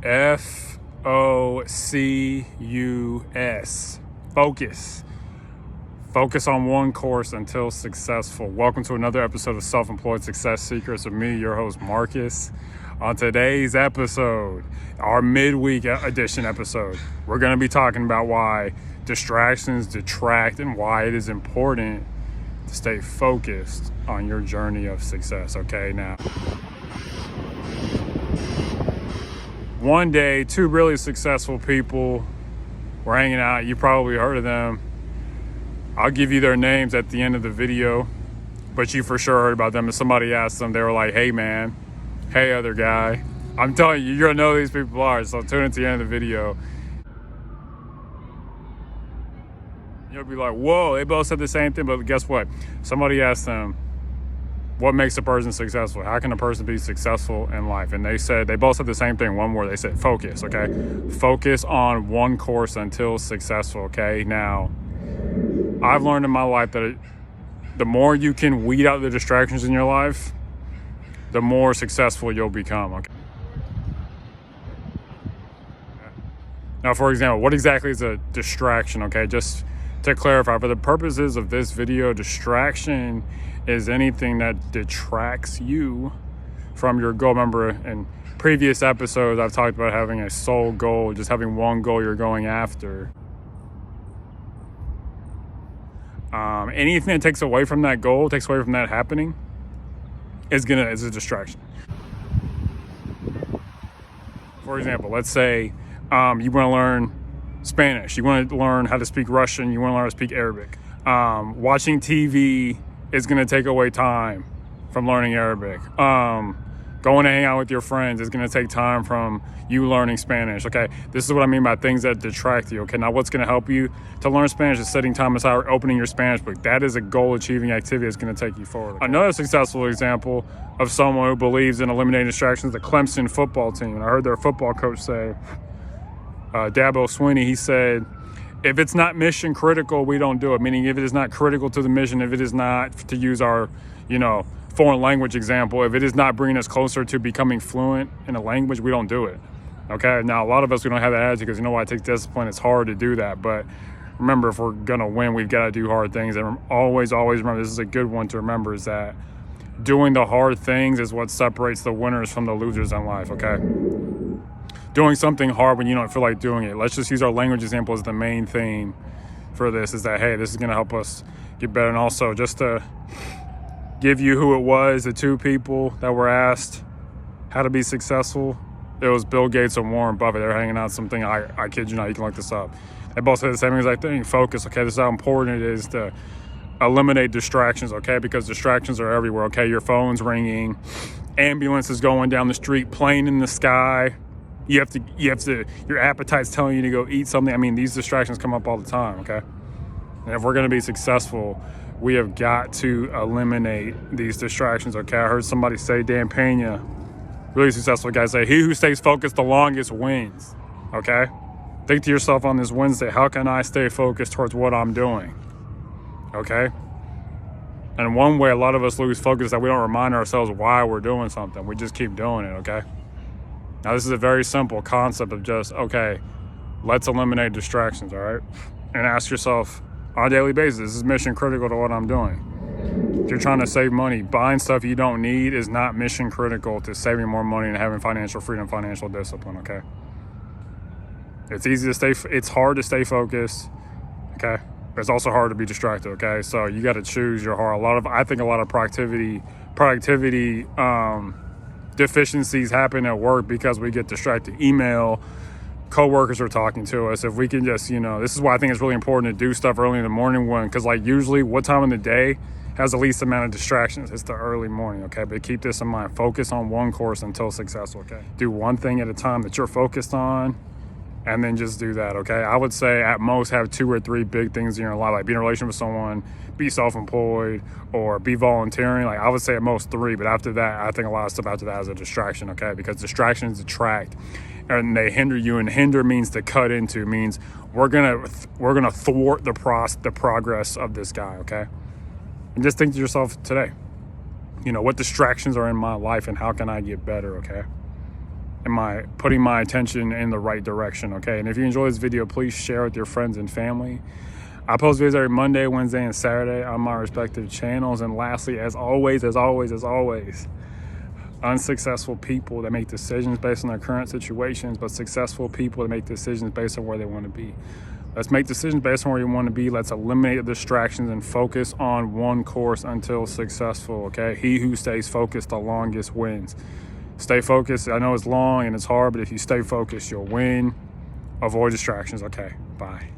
Focus. Focus. Focus on one course until successful. Welcome to another episode of Self-Employed Success Secrets with me, your host, Marcus. On today's episode, our midweek edition episode, we're going to be talking about why distractions detract and why it is important to stay focused on your journey of success. Okay, now, one day, two really successful people were hanging out. You probably heard of them. I'll give you their names at the end of the video, but you for sure heard about them. If somebody asked them, they were like, hey man, hey other guy. I'm telling you, you're gonna know who these people are, so tune into the end of the video. You'll be like, whoa, they both said the same thing, but guess what? Somebody asked them, what makes a person successful? How can a person be successful in life? And they both said the same thing, one word. They said focus, okay? Focus on one course until successful, okay? Now, I've learned in my life that the more you can weed out the distractions in your life, the more successful you'll become, okay? Now, for example, what exactly is a distraction, okay? Just to clarify, for the purposes of this video, distraction is anything that detracts you from your goal. Remember, in previous episodes, I've talked about having a sole goal, just having one goal you're going after. Anything that takes away from that goal, takes away from that happening, is a distraction. For example, let's say you want to learn Spanish, you want to learn how to speak Russian, you want to learn how to speak Arabic. Watching TV is going to take away time from learning Arabic. Going to hang out with your friends is going to take time from you learning Spanish. Okay, this is what I mean by things that detract you. Okay, now what's going to help you to learn Spanish is setting time aside or opening your Spanish book. That is a goal-achieving activity that's going to take you forward. Okay? Another successful example of someone who believes in eliminating distractions is the Clemson football team. And I heard their football coach say, Dabo Swinney, he said, if it's not mission critical, we don't do it. Meaning if it is not critical to the mission, if it is not, to use our, foreign language example, if it is not bringing us closer to becoming fluent in a language, we don't do it. Okay. Now, a lot of us, we don't have that attitude because it takes discipline. It's hard to do that. But remember, if we're going to win, we've got to do hard things. And always remember, this is a good one to remember, is that doing the hard things is what separates the winners from the losers in life. Okay. Doing something hard when you don't feel like doing it. Let's just use our language example as the main theme for this, is that, hey, this is going to help us get better. And also, just to give you who it was, the two people that were asked how to be successful, it was Bill Gates and Warren Buffett. They're hanging out something, I kid you not, you can look this up. They both said the same exact thing, focus, okay? This is how important it is to eliminate distractions, okay? Because distractions are everywhere, okay? Your phone's ringing, ambulances going down the street, plane in the sky. You have to, your appetite's telling you to go eat something. I mean, these distractions come up all the time, okay? And if we're going to be successful, we have got to eliminate these distractions, okay? I heard somebody say, Dan Pena, really successful guy, say, he who stays focused the longest wins, okay? Think to yourself on this Wednesday, how can I stay focused towards what I'm doing, okay? And one way a lot of us lose focus is that we don't remind ourselves why we're doing something. We just keep doing it, okay? Now, this is a very simple concept of just, okay, let's eliminate distractions, all right? And ask yourself on a daily basis, this is mission critical to what I'm doing. If you're trying to save money, buying stuff you don't need is not mission critical to saving more money and having financial freedom, financial discipline, okay? It's hard to stay focused, okay? But it's also hard to be distracted, okay? So you got to choose your heart. I think a lot of productivity deficiencies happen at work because we get distracted. Email, coworkers are talking to us. If we can just, this is why I think it's really important to do stuff early in the morning because usually what time of the day has the least amount of distractions? It's the early morning, okay? But keep this in mind. Focus on one course until successful, okay? Do one thing at a time that you're focused on, and then just do that, okay? I would say at most have 2 or 3 big things in your life, like be in a relationship with someone, be self-employed, or be volunteering. Like I would say at most 3, but after that, I think a lot of stuff after that is a distraction, okay? Because distractions detract and they hinder you, and hinder means to cut into, means we're gonna thwart the progress of this guy, okay? And just think to yourself today, what distractions are in my life and how can I get better, okay? Am I putting my attention in the right direction? Okay. And if you enjoy this video, please share with your friends and family. I post videos every Monday, Wednesday, and Saturday on my respective channels. And lastly, as always, unsuccessful people that make decisions based on their current situations, but successful people that make decisions based on where they want to be. Let's make decisions based on where you want to be. Let's eliminate the distractions and focus on one course until successful, okay? He who stays focused the longest wins. Stay focused. I know it's long and it's hard, but if you stay focused, you'll win. Avoid distractions. Okay, bye.